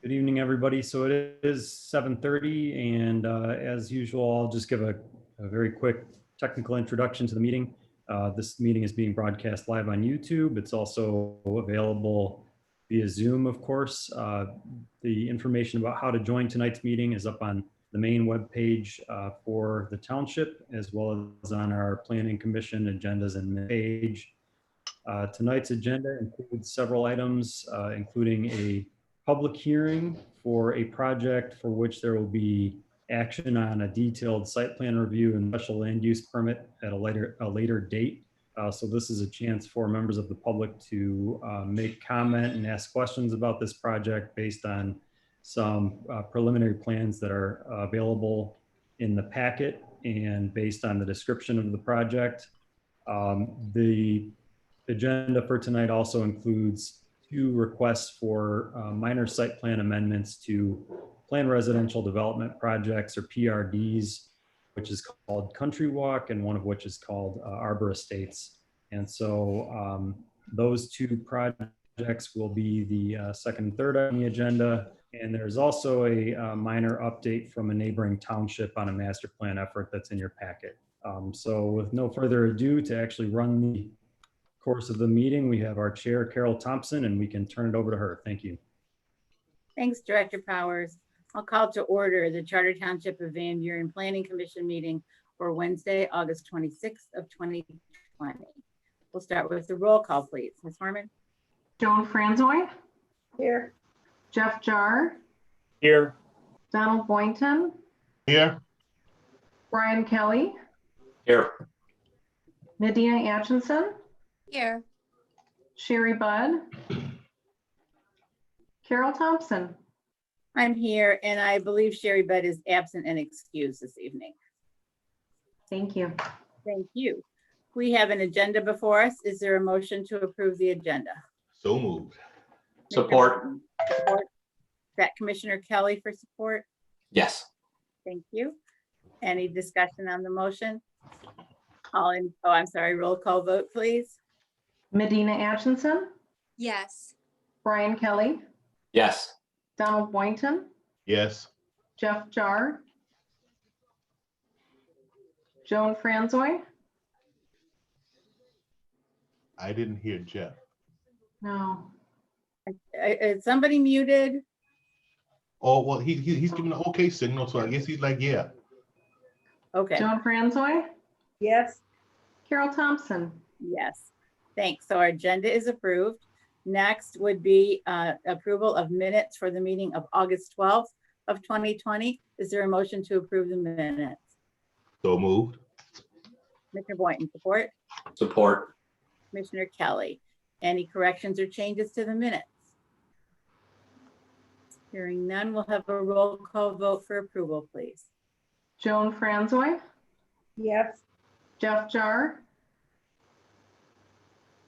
Good evening, everybody. So it is 7:30, and as usual, I'll just give a very quick technical introduction to the meeting. This meeting is being broadcast live on YouTube. It's also available via Zoom, of course. The information about how to join tonight's meeting is up on the main webpage for the township, as well as on our Planning Commission agendas and page. Tonight's agenda includes several items, including a public hearing for a project for which there will be action on a detailed site plan review and special land use permit at a later date. So this is a chance for members of the public to make comment and ask questions about this project based on some preliminary plans that are available in the packet and based on the description of the project. The agenda for tonight also includes 2 requests for minor site plan amendments to planned residential development projects, or PRDs, which is called Country Walk, and one of which is called Arbor Estates. And so those 2 projects will be the second and third on the agenda. And there's also a minor update from a neighboring township on a master plan effort that's in your packet. So with no further ado, to actually run the course of the meeting, we have our chair, Carol Thompson, and we can turn it over to her. Thank you. Thanks, Director Powers. I'll call to order the Charter Township of Van Buren Planning Commission meeting for Wednesday, August 26th of 2020. We'll start with the roll call, please. Ms. Harmon? Joan Franzoy. Here. Jeff Jar. Here. Donald Boynton. Here. Brian Kelly. Here. Medina Atchison. Here. Sherry Budd. Carol Thompson. I'm here, and I believe Sherry Budd is absent and excused this evening. Thank you. Thank you. We have an agenda before us. Is there a motion to approve the agenda? So moved. Support. Support. Is that Commissioner Kelly for support? Yes. Thank you. Any discussion on the motion? I'm sorry, roll call vote, please. Medina Atchison. Yes. Brian Kelly. Yes. Donald Boynton. Yes. Jeff Jar. Joan Franzoy. I didn't hear Jeff. No. Is somebody muted? Oh, well, he's giving an okay signal, so I guess he's like, yeah. Okay. Joan Franzoy. Yes. Carol Thompson. Yes. Thanks. So our agenda is approved. Next would be approval of minutes for the meeting of August 12th of 2020. Is there a motion to approve the minutes? So moved. Mr. Boynton, support. Support. Commissioner Kelly, any corrections or changes to the minutes? Hearing none, we'll have a roll call vote for approval, please. Joan Franzoy. Yes. Jeff Jar.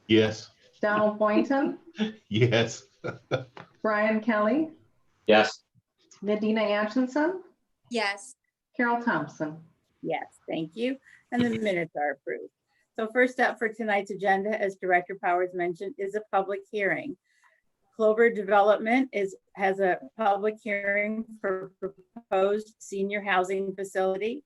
Yes. Donald Boynton. Yes. Brian Kelly. Yes. Medina Atchison. Yes. Carol Thompson. Yes, thank you. And the minutes are approved. So first up for tonight's agenda, as Director Powers mentioned, is a public hearing. Clover Development has a public hearing for proposed senior housing facility.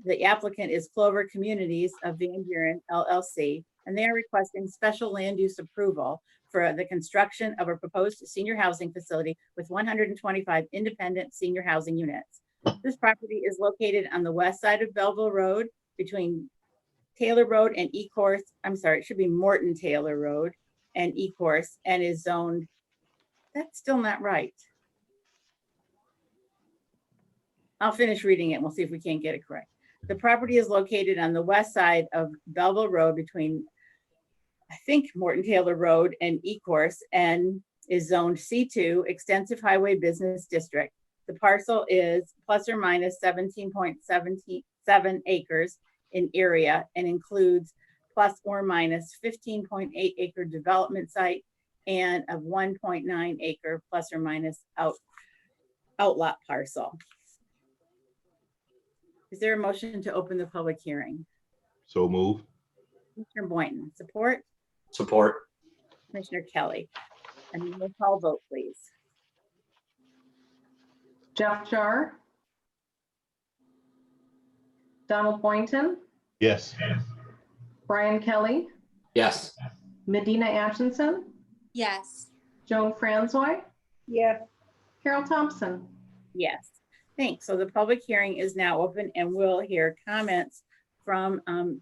The applicant is Clover Communities of Van Buren LLC, and they are requesting special land use approval for the construction of a proposed senior housing facility with 125 independent senior housing units. This property is located on the west side of Belleville Road between Taylor Road and Ecorse. I'm sorry, it should be Morton Taylor Road and Ecorse, and is zoned, that's still not right. I'll finish reading it and we'll see if we can't get it correct. The property is located on the west side of Belleville Road between, I think, Morton Taylor Road and Ecorse, and is zoned C2, Extensive Highway Business District. The parcel is plus or minus 17.77 acres in area and includes plus or minus 15.8 acre development site and a 1.9 acre plus or minus outlot parcel. Is there a motion to open the public hearing? So move. Commissioner Boynton, support? Support. Commissioner Kelly. And roll call vote, please. Jeff Jar, Donald Boynton, Yes. Brian Kelly, Yes. Medina Atchison, Yes. Joan Franzoy, yes, Carol Thompson. Yes, thanks. So the public hearing is now open and we'll hear comments from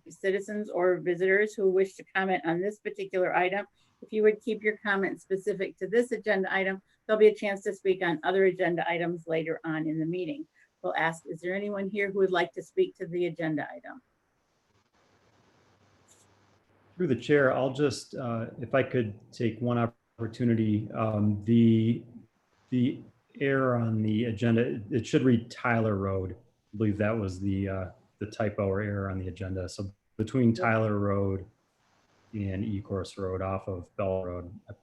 citizens or visitors who wish to comment on this particular item. If you would keep your comments specific to this agenda item, there'll be a chance to speak on other agenda items later on in the meeting. We'll ask, is there anyone here who would like to speak to the agenda item? Through the chair, I'll just, if I could take one opportunity, the error on the agenda, it should read Tyler Road. I believe that was the typo or error on the agenda. So between Tyler Road and Ecorse Road off of Bell Road. I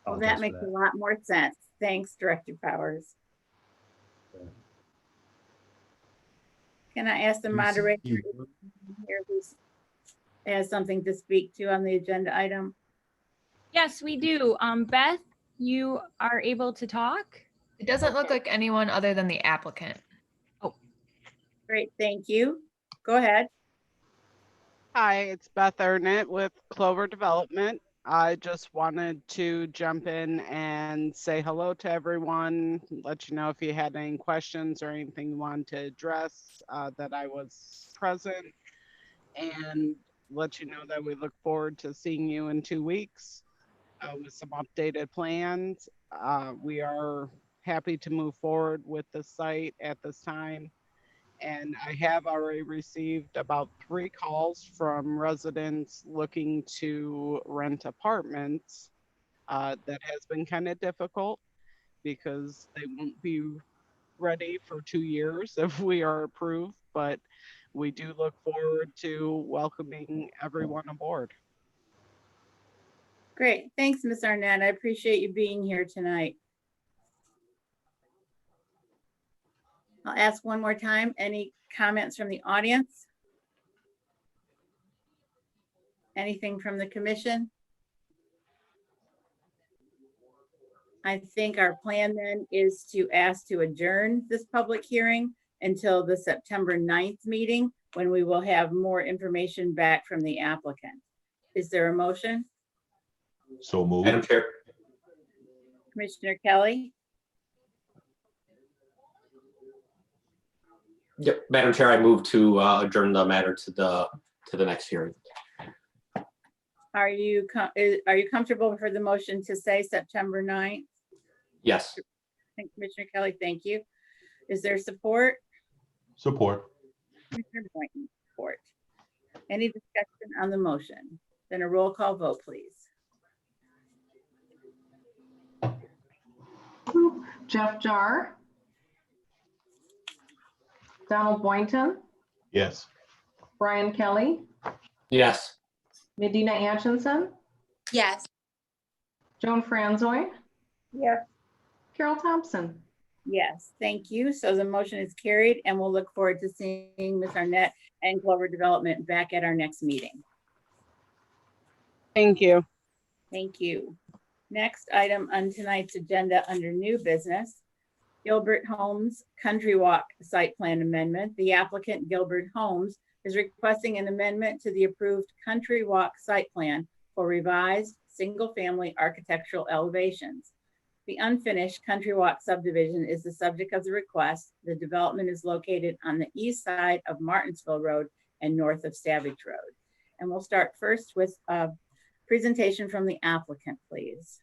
Well, apologize that for makes a lot more sense. Thanks, Director Powers. Can I ask the moderator here who has something to speak to on the agenda item? Yes, we do. Beth, you are able to talk? It doesn't look like anyone other than the applicant. Great, thank you. Go ahead. hi, it's Beth Arnett with Clover Development. I just wanted to jump in and say hello to everyone, let you know if you had any questions or anything you wanted to address, that I was present, and let you know that we look forward to seeing you in 2 weeks with some updated plans. We are happy to move forward with the site at this time. And I have already received about 3 calls from residents looking to rent apartments. That has been kind of difficult because they won't be ready for 2 years if we are approved, but we do look forward to welcoming everyone aboard. Great, thanks, Ms. Arnett. I appreciate you being here tonight. I'll ask one more time, any comments from the audience? Anything from the commission? I think our plan then is to ask to adjourn this public hearing until the September 9th meeting, when we will have more information back from the applicant. Is there a motion? So move. Madam Chair. Commissioner Kelly? Yep. Madam Chair, I move to adjourn the matter to the next hearing. Are you comfortable for the motion to say September 9th? Yes. Commissioner Kelly, thank you. Is there support? Support. Commissioner Boynton, support. Any discussion on the motion? Then a roll call vote, please. Jeff Jar, Donald Boynton, Yes. Brian Kelly, Yes. Medina Atchison, Yes. Joan Franzoy, Yes. Carol Thompson. Yes, thank you. So the motion is carried and we'll look forward to seeing Ms. Arnett and Clover Development back at our next meeting. Thank you. Thank you. Next item on tonight's agenda under new business, Gilbert Homes Country Walk Site Plan Amendment. The applicant, Gilbert Homes, is requesting an amendment to the approved Country Walk site plan for revised single-family architectural elevations. The unfinished Country Walk subdivision is the subject of the request. The development is located on the east side of Martinsville Road and north of Savage Road. And we'll start first with a presentation from the applicant, please.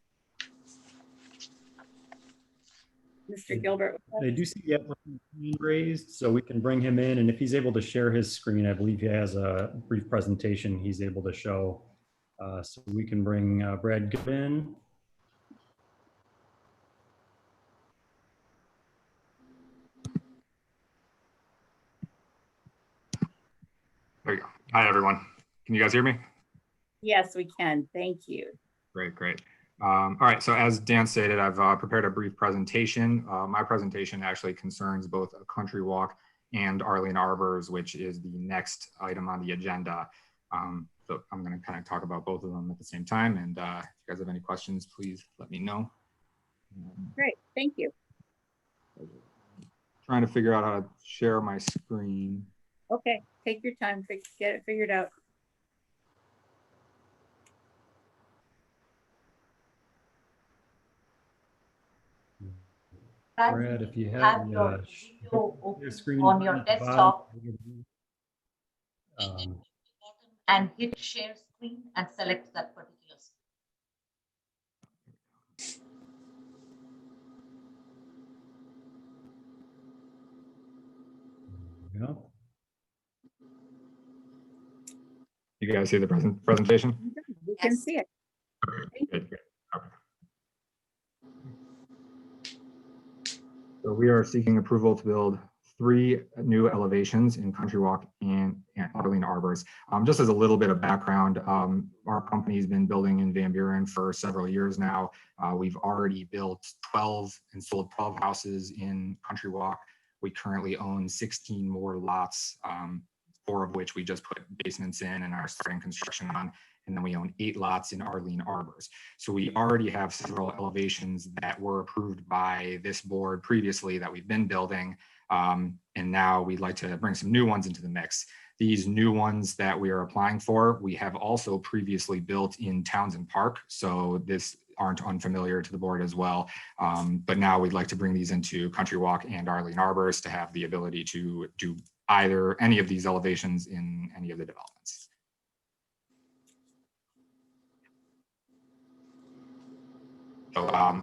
Mr. Gilbert. I do see the applicant hand raised, so we can bring him in, and if he's able to share his screen, I believe he has a brief presentation he's able to show. So we can bring Brad Gibb in. There you go. Hi, everyone. Can you guys hear me? Yes, we can. Thank you. Great, great. All right, so as Dan stated, I've prepared a brief presentation. My presentation actually concerns both a country walk and Arlene Arbors, which is the next item on the agenda. So I'm going to kind of talk about both of them at the same time. And if you guys have any questions, please let me know. Great, thank you. Trying to figure out how to share my screen. Okay, take your time, get it figured out. Brad, if you have your your screen on your at the desktop. bottom, and hit share screen and select that particular screen. yeah. You guys see the presentation? We can see it. Good, good. Okay. So we are seeking approval to build 3 new elevations in Country Walk and Arlene Arbors. Just as a little bit of background, our company's been building in Van Buren for several years now. We've already built 12 and sold 12 houses in Country Walk. We currently own 16 more lots, 4 of which we just put basements in and are starting construction on. And then we own 8 lots in Arlene Arbors. So we already have several elevations that were approved by this board previously that we've been building. And now we'd like to bring some new ones into the mix. These new ones that we are applying for, we have also previously built in Townsend Park. So this aren't unfamiliar to the board as well. But now we'd like to bring these into Country Walk and Arlene Arbors to have the ability to do either any of these elevations in any of the developments.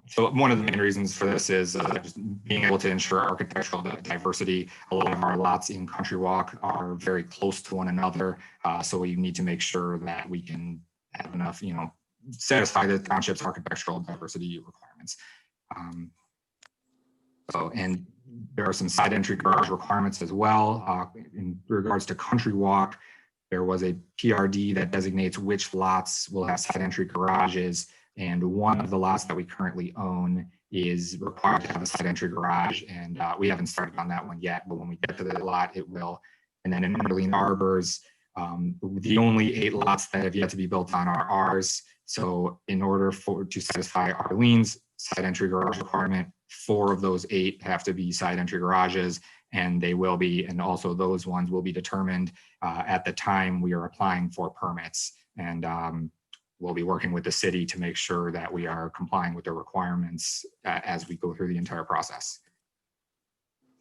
So one of the main reasons for this is just being able to ensure architectural diversity. A lot of our lots in Country Walk are very close to one another. So we need to make sure that we can have enough, satisfy the township's architectural diversity requirements. And there are some side entry garage requirements as well. In regards to Country Walk, there was a PRD that designates which lots will have side entry garages. And one of the lots that we currently own is required to have a side entry garage. And we haven't started on that one yet, but when we get to the lot, it will. And then in Arlene Arbors, the only 8 lots that have yet to be built on are ours. So in order to satisfy Arlene's side entry garage requirement, 4 of those 8 have to be side entry garages, and they will be, and also those ones will be determined at the time we are applying for permits. And we'll be working with the city to make sure that we are complying with the requirements as we go through the entire process.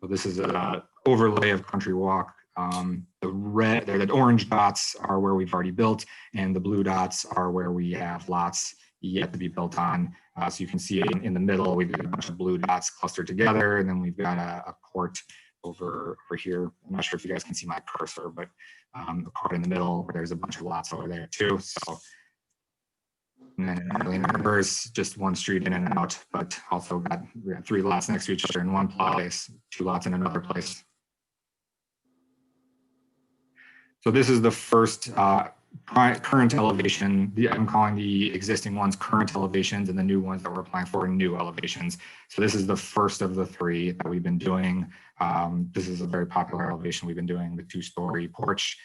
So this is an overlay of Country Walk. The orange dots are where we've already built, and the blue dots are where we have lots yet to be built on. So you can see in the middle, we've got a bunch of blue dots clustered together, and then we've got a court over here. I'm not sure if you guys can see my cursor, but a court in the middle where there's a bunch of lots over there too. So, and then Arlene Arbors, just one street in and out, but also we got 3 lots next to each other in one place, 2 lots in another place. So this is the first current elevation. I'm calling the existing ones current elevations, and the new ones that we're applying for new elevations. So this is the first of the 3 that we've been doing. This is a very popular elevation we've been doing, the 2-story porch.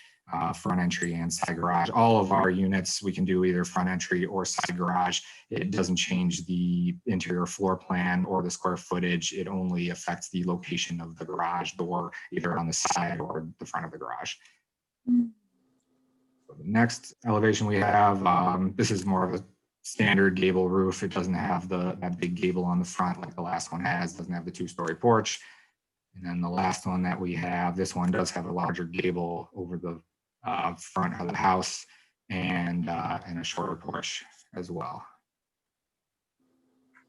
front entry and side garage. All of our units, we can do either front entry or side garage. It doesn't change the interior floor plan or the square footage. It only affects the location of the garage door, either on the side or the front of the garage. So the next elevation we have, this is more of a standard gable roof. It doesn't have that big gable on the front like the last one has, doesn't have the 2-story porch. And then the last one that we have, this one does have a larger gable over the front of the house and a shorter porch as well.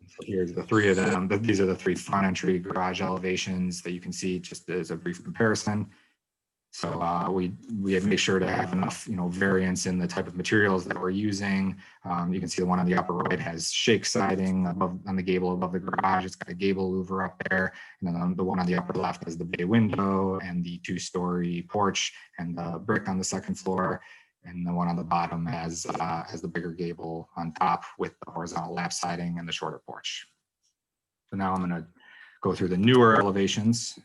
So here's the three of them. These are the 3 front entry garage elevations that you can see just as a brief comparison. So we have made sure to have enough, variance in the type of materials that we're using. You can see the one on the upper right has shake siding above on the gable above the garage. It's got a gable louver up there, and then the one on the upper left has the bay window and the 2-story porch and the brick on the second floor. And the one on the bottom has the bigger gable on top with the horizontal lap siding and the shorter porch. So now I'm going to go through the newer elevations.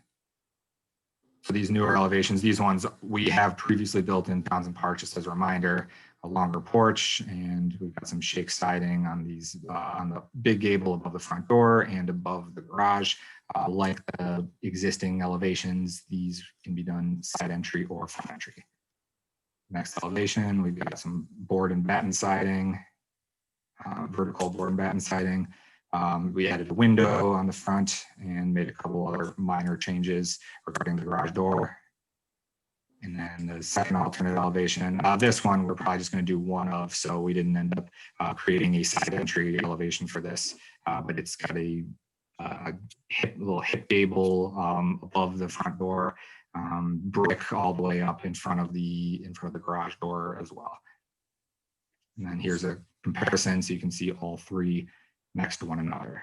For these newer elevations, these ones we have previously built in Townsend Park, just as a reminder, a longer porch, and we've got some shake siding on these on the big gable above the front door and above the garage. Like the existing elevations, these can be done side entry or front entry. Next elevation, we've got some board and batten siding, vertical board and batten siding. We added a window on the front and made a couple other minor changes regarding the garage door. And then the second alternate elevation, this one we're probably just going to do one of, so we didn't end up creating a side entry elevation for this, but it's got a little hip gable above the front door, brick all the way up in front of the garage door as well. And then here's a comparison so you can see all 3 next to one another.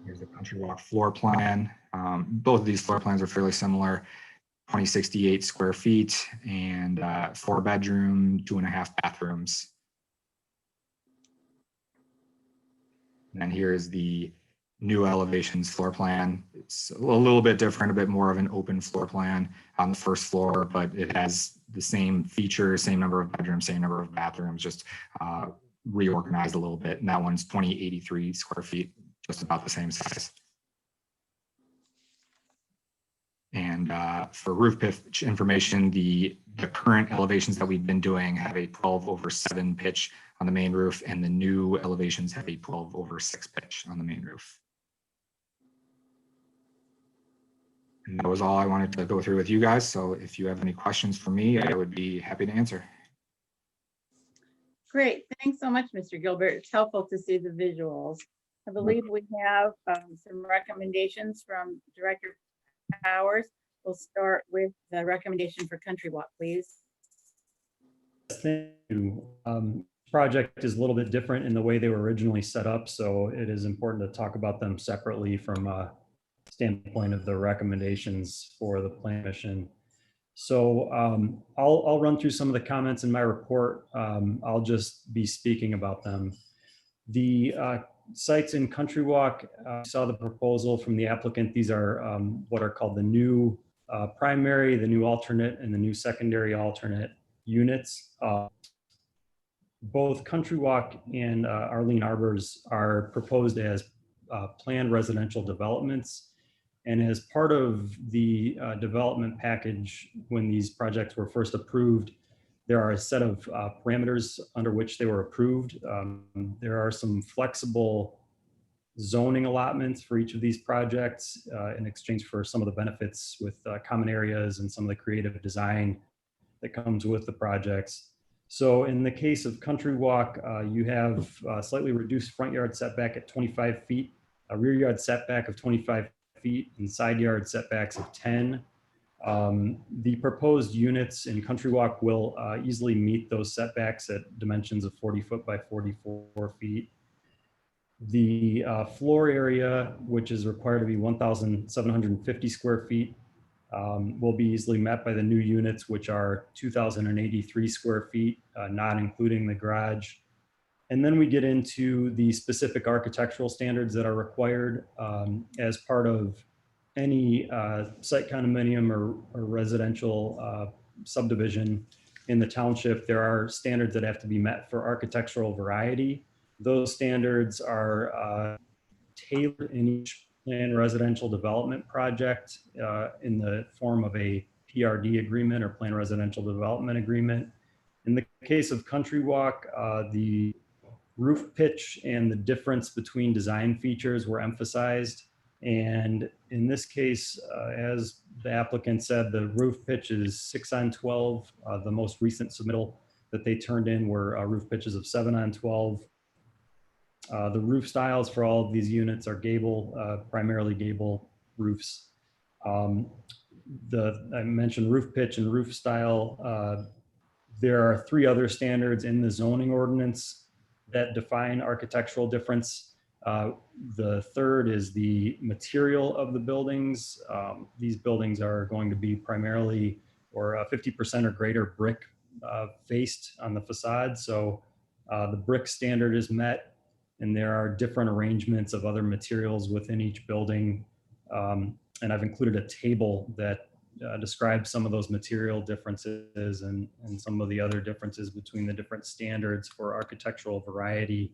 Here's the Country Walk floor plan. Both of these floor plans are fairly similar. 2068 square feet and 4-bedroom, 2.5 bathrooms. And then here's the new elevations floor plan. It's a little bit different, a bit more of an open floor plan on the first floor, but it has the same features, same number of bedrooms, same number of bathrooms, just reorganized a little bit. And that one's 2083 square feet, just about the same size. And for roof pitch information, the current elevations that we've been doing have a 12/7 pitch on the main roof, and the new elevations have a 12/6 pitch on the main roof. And that was all I wanted to go through with you guys. So if you have any questions for me, I would be happy to answer. Great. Thanks so much, Mr. Gilbert. It's helpful to see the visuals. I believe we have some recommendations from Director Powers. We'll start with the recommendation for Country Walk, please. Thank you. Project is a little bit different in the way they were originally set up, so it is important to talk about them separately from standpoint of the recommendations for the plan mission. So I'll run through some of the comments in my report. I'll just be speaking about them. The sites in Country Walk, saw the proposal from the applicant. These are what are called the new primary, the new alternate, and the new secondary alternate units. Both Country Walk and Arlene Arbors are proposed as planned residential developments. And as part of the development package, when these projects were first approved, there are a set of parameters under which they were approved. There are some flexible zoning allotments for each of these projects in exchange for some of the benefits with common areas and some of the creative design that comes with the projects. So in the case of Country Walk, you have a slightly reduced front yard setback at 25 feet, a rear yard setback of 25 feet, and side yard setbacks of 10. The proposed units in Country Walk will easily meet those setbacks at dimensions of 40 foot by 44 feet. The floor area, which is required to be 1,750 square feet, will be easily met by the new units, which are 2,083 square feet, not including the garage. And then we get into the specific architectural standards that are required as part of any site condominium or residential subdivision in the township, there are standards that have to be met for architectural variety. Those standards are tailored in each planned residential development project in the form of a PRD agreement or planned residential development agreement. In the case of Country Walk, the roof pitch and the difference between design features were emphasized. And in this case, as the applicant said, the roof pitch is 6/12. The most recent submittal that they turned in were roof pitches of 7/12. The roof styles for all of these units are gable, primarily gable roofs. I mentioned roof pitch and roof style. There are 3 other standards in the zoning ordinance that define architectural difference. The third is the material of the buildings. These buildings are going to be primarily or 50% or greater brick faced on the facade. So the brick standard is met, and there are different arrangements of other materials within each building. And I've included a table that describes some of those material differences and some of the other differences between the different standards for architectural variety.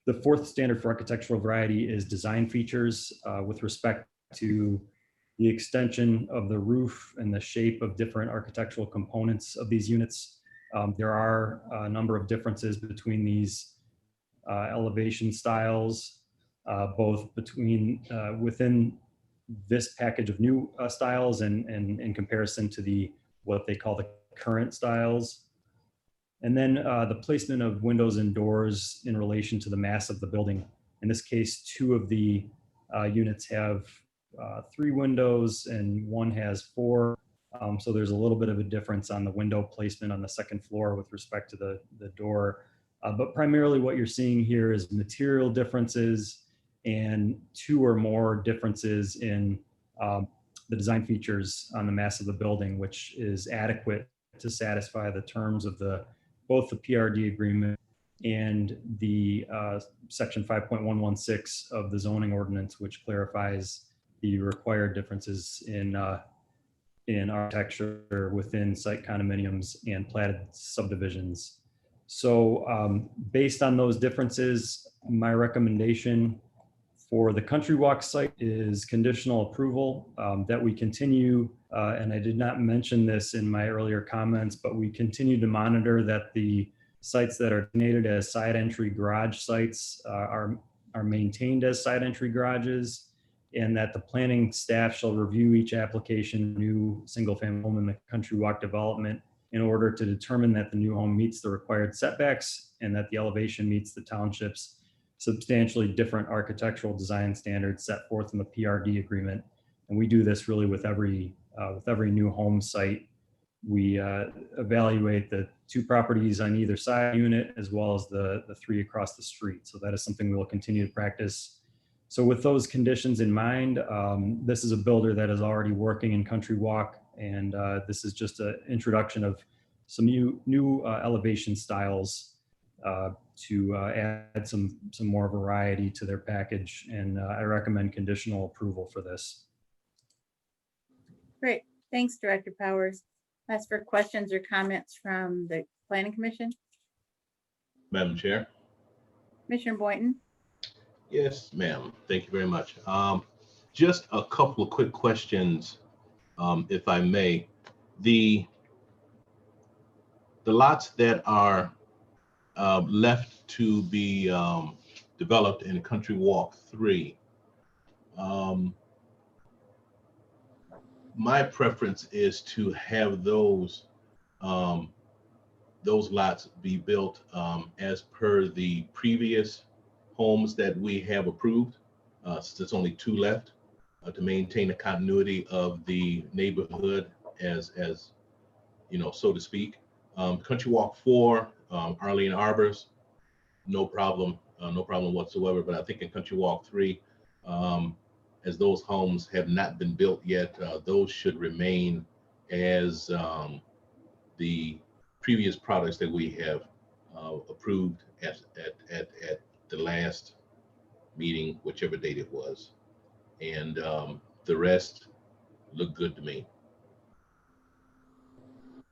The 4th standard for architectural variety is design features with respect to the extension of the roof and the shape of different architectural components of these units. There are a number of differences between these elevation styles, both between within this package of new styles and in comparison to what they call the current styles. And then the placement of windows and doors in relation to the mass of the building. In this case, 2 of the units have 3 windows and 1 has 4. So there's a little bit of a difference on the window placement on the 2nd floor with respect to the door. But primarily what you're seeing here is material differences and 2 or more differences in the design features on the mass of the building, which is adequate to satisfy the terms of both the PRD agreement and the section 5.116 of the zoning ordinance, which clarifies the required differences in architecture within site condominiums and platted subdivisions. So based on those differences, my recommendation for the Country Walk site is conditional approval that we continue, and I did not mention this in my earlier comments, but we continue to monitor that the sites that are designated as side entry garage sites are maintained as side entry garages, and that the planning staff shall review each application new single family home in the Country Walk development in order to determine that the new home meets the required setbacks and that the elevation meets the township's substantially different architectural design standards set forth in the PRD agreement. And we do this really with every new home site. We evaluate the 2 properties on either side unit as well as the 3 across the street. So that is something we will continue to practice. So with those conditions in mind, this is a builder that is already working in Country Walk, and this is just an introduction of some new elevation styles to add some more variety to their package. And I recommend conditional approval for this. Great. Thanks, Director Powers. Ask for questions or comments from the Planning Commission. Madam Chair. Commissioner Boynton. Yes, ma'am. Thank you very much. Just a couple of quick questions, if I may. The lots that are left to be developed in Country Walk 3, my preference is to have those lots be built as per the previous homes that we have approved, since there's only 2 left, to maintain the continuity of the neighborhood as you know, so to speak. Country Walk 4, Arlene Arbors, no problem whatsoever. But I think in Country Walk 3, as those homes have not been built yet, those should remain as the previous products that we have approved at the last meeting, whichever date it was. And The rest look good to me.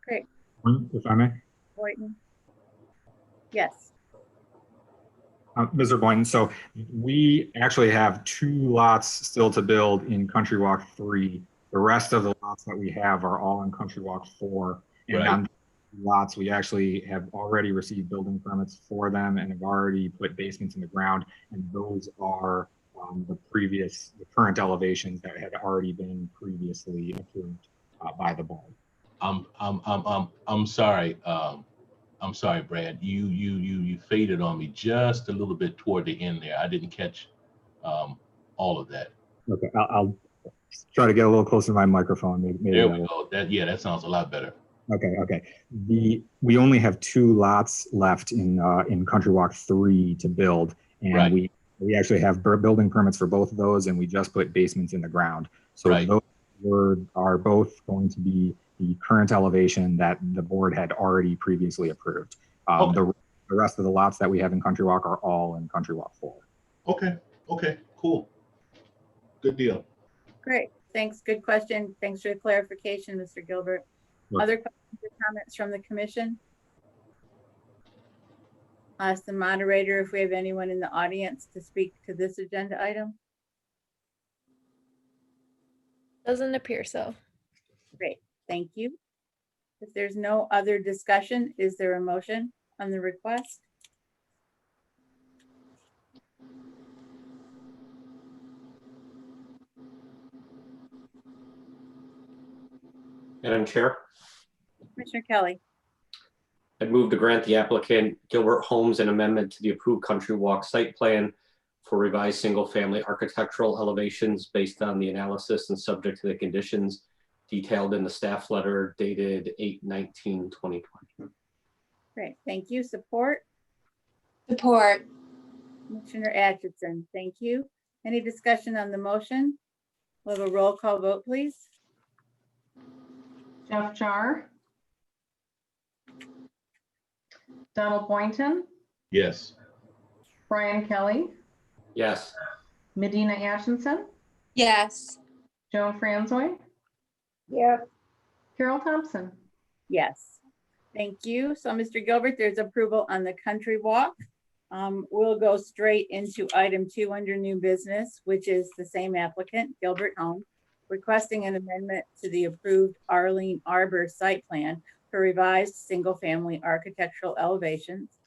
Great. If I may. Boynton? Yes. Mr. Boynton, so we actually have 2 lots still to build in Country Walk 3. The rest of the lots that we have are all in Country Walk 4. And Right. on lots, we actually have already received building permits for them and have already put basements in the ground. And those are the current elevations that had already been previously approved by the board. I'm sorry. I'm sorry, Brad. You faded on me just a little bit toward the end there. I didn't catch all of that. Okay, I'll try to get a little closer to my microphone. Maybe There that we will. go. That sounds a lot better. Okay. We only have 2 lots left in Country Walk 3 to build, and Right. we actually have building permits for both of those, and we just put basements in the ground. So Right. those are both going to be the current elevation that the board had already previously approved. Okay. The rest of the lots that we have in Country Walk are all in Country Walk 4. Okay, cool. Good deal. Great. Thanks. Good question. Thanks for the clarification, Mr. Gilbert. Sure. Other questions or comments from the commission? I'll ask the moderator if we have anyone in the audience to speak to this agenda item. Doesn't appear so. Great. Thank you. If there's no other discussion, is there a motion on the request? Madam Chair, Commissioner Kelly? I'd move to grant the applicant Gilbert Homes an amendment to the approved Country Walk site plan for revised single-family architectural elevations based on the analysis and subject to the conditions detailed in the staff letter dated 8/19/2020. Great. Thank you. Support? Support. Commissioner Atchison, thank you. Any discussion on the motion? We'll have a roll call vote, please. Jeff Jar. Donald Boynton, Yes. Brian Kelly, Yes. Medina Atchison, Yes. Joan Franzoy, Yeah. Carol Thompson. Yes. Thank you. So Mr. Gilbert, there's approval on the Country Walk. We'll go straight into item 2 under new business, which is the same applicant, Gilbert Home, requesting an amendment to the approved Arlene Arbor site plan for revised single-family architectural elevations.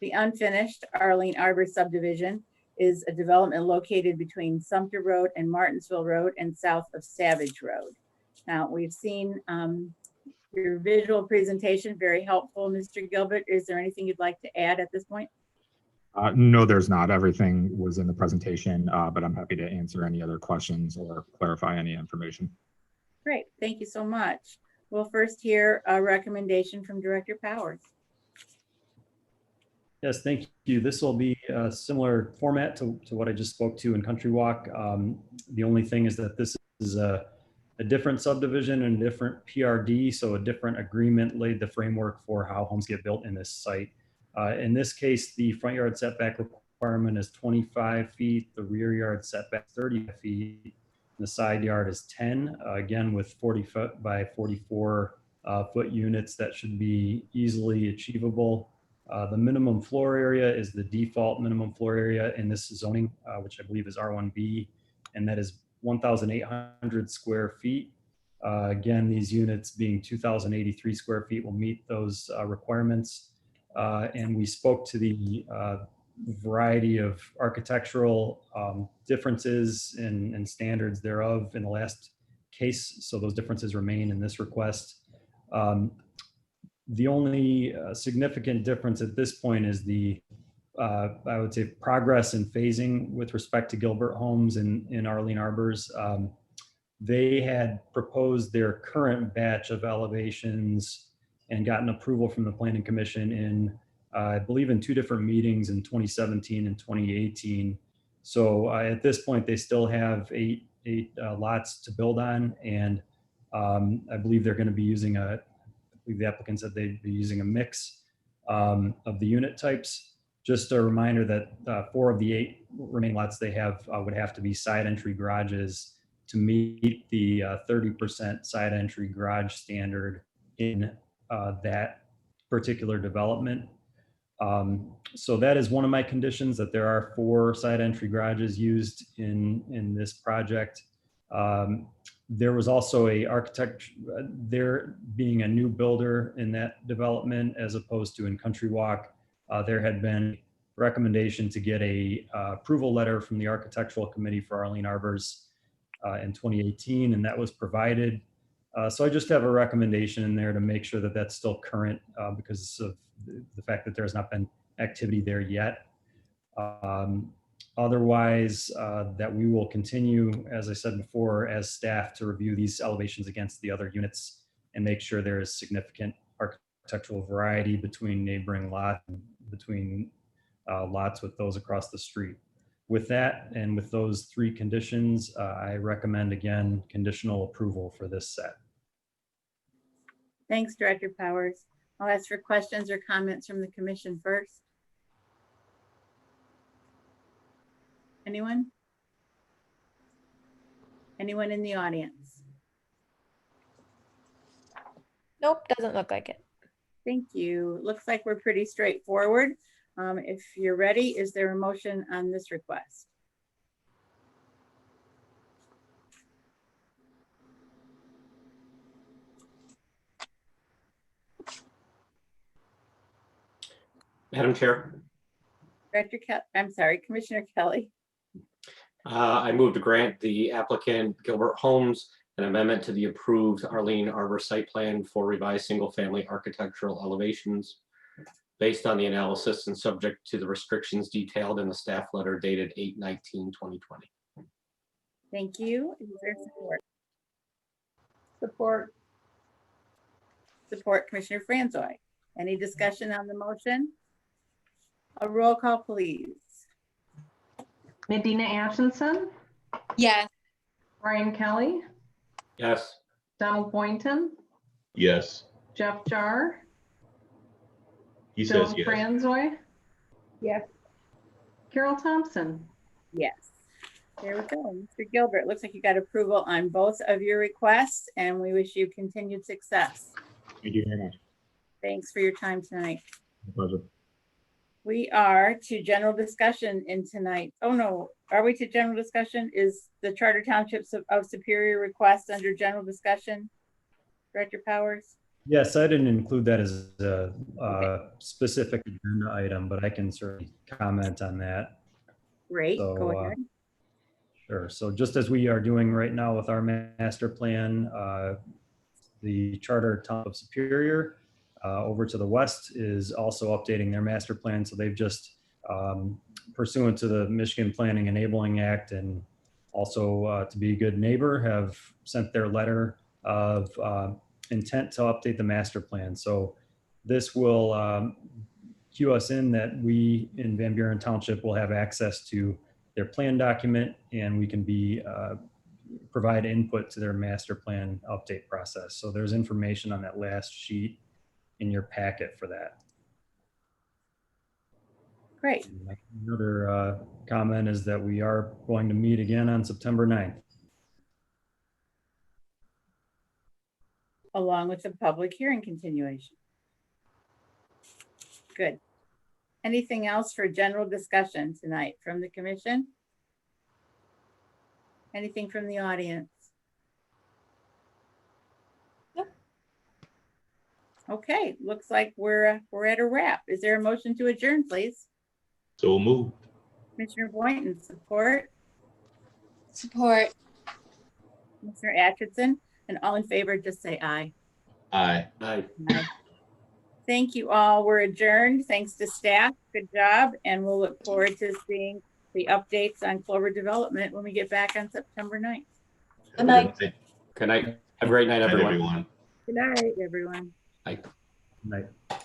The unfinished Arlene Arbor subdivision is a development located between Sumter Road and Martinsville Road and south of Savage Road. Now, we've seen your visual presentation, very helpful, Mr. Gilbert. Is there anything you'd like to add at this point? No, there's not. Everything was in the presentation, but I'm happy to answer any other questions or clarify any information. Great, thank you so much. We'll first hear a recommendation from Director Powers. Yes, thank you. This will be a similar format to what I just spoke to in Country Walk. The only thing is that this is a different subdivision and a different PRD, so a different agreement laid the framework for how homes get built in this site. In this case, the front yard setback requirement is 25 feet, the rear yard setback 30 feet, and the side yard is 10, again with 40 foot by 44 foot units that should be easily achievable. The minimum floor area is the default minimum floor area in this zoning, which I believe is R1B, and that is 1,800 square feet. Again, these units being 2,083 square feet will meet those requirements. And we spoke to the variety of architectural differences and standards thereof in the last case. So those differences remain in this request. The only significant difference at this point is the, I would say, progress in phasing with respect to Gilbert Homes in Arlene Arbors. They had proposed their current batch of elevations and gotten approval from the Planning Commission in, I believe, in 2 different meetings in 2017 and 2018. So at this point, they still have eight lots to build on, and I believe they're going to be using I believe the applicant said they'd be using a mix of the unit types. Just a reminder that 4 of the 8 remaining lots they have would have to be side entry garages, to meet the 30% side entry garage standard in that particular development. So that is one of my conditions, that there are 4 side entry garages used in this project. There was also a architect, there being a new builder in that development as opposed to in Country Walk, there had been recommendation to get a approval letter from the Architectural Committee for Arlene Arbors in 2018, and that was provided. So I just have a recommendation in there to make sure that that's still current because of the fact that there's not been activity there yet. Otherwise, that we will continue, as I said before, as staff to review these elevations against the other units and make sure there is significant architectural variety between neighboring lots, between lots with those across the street. With that, and with those 3 conditions, I recommend again conditional approval for this set. Thanks, Director Powers. I'll ask for questions or comments from the commission first. Anyone? Anyone in the audience? Nope, doesn't look like it. Thank you. Looks like we're pretty straightforward. If you're ready, is there a motion on this request? Madam Chair, Director I'm sorry, Commissioner Kelly. I move to grant the applicant Gilbert Homes an amendment to the approved Arlene Arbor site plan for revised single-family architectural elevations based on the analysis and subject to the restrictions detailed in the staff letter dated 8/19/2020. Thank you. Is there support? Support. Support, Commissioner Franzoy. Any discussion on the motion? A roll call, please. Medina Atchison, Yes. Brian Kelly, Yes. Donald Boynton, Yes. Jeff Jar, He Joan says yes. Franzoy, Yes. Carol Thompson. Yes. There we go. Mr. Gilbert, looks like you got approval on both of your requests, and we wish you continued success. Thank you very much. Thanks for your time tonight. My pleasure. We are to general discussion in tonight. Oh no, are we to general discussion? Is the Charter Townships of Superior request under general discussion? Director Powers? Yes, I didn't include that as a specific agenda item, but I can certainly comment on that. Great, So, go ahead. Sure. So just as we are doing right now with our master plan, the Charter Town of Superior over to the west is also updating their master plan. So they've just, pursuant to the Michigan Planning Enabling Act and also to be a good neighbor, have sent their letter of intent to update the master plan. So this will cue us in that we in Van Buren Township will have access to their plan document, and we can be provide input to their master plan update process. So there's information on that last sheet in your packet for that. Great. Another comment is that we are going to meet again on September 9th. Along with the public hearing continuation. Good. Anything else for general discussion tonight from the commission? Anything from the audience? Nope. Okay, looks like we're at a wrap. Is there a motion to adjourn, please? So moved. Commissioner Boynton, support. Support. Commissioner Atchison, and all in favor, just say aye. Aye. Aye. Aye. Thank you all. We're adjourned. Thanks to staff. Good job. And we'll look forward to seeing the updates on Clover Development when we get back on September 9th. Good night. Good night. Have a great night, Night, everyone. everyone. Good night, everyone. Bye. Good night.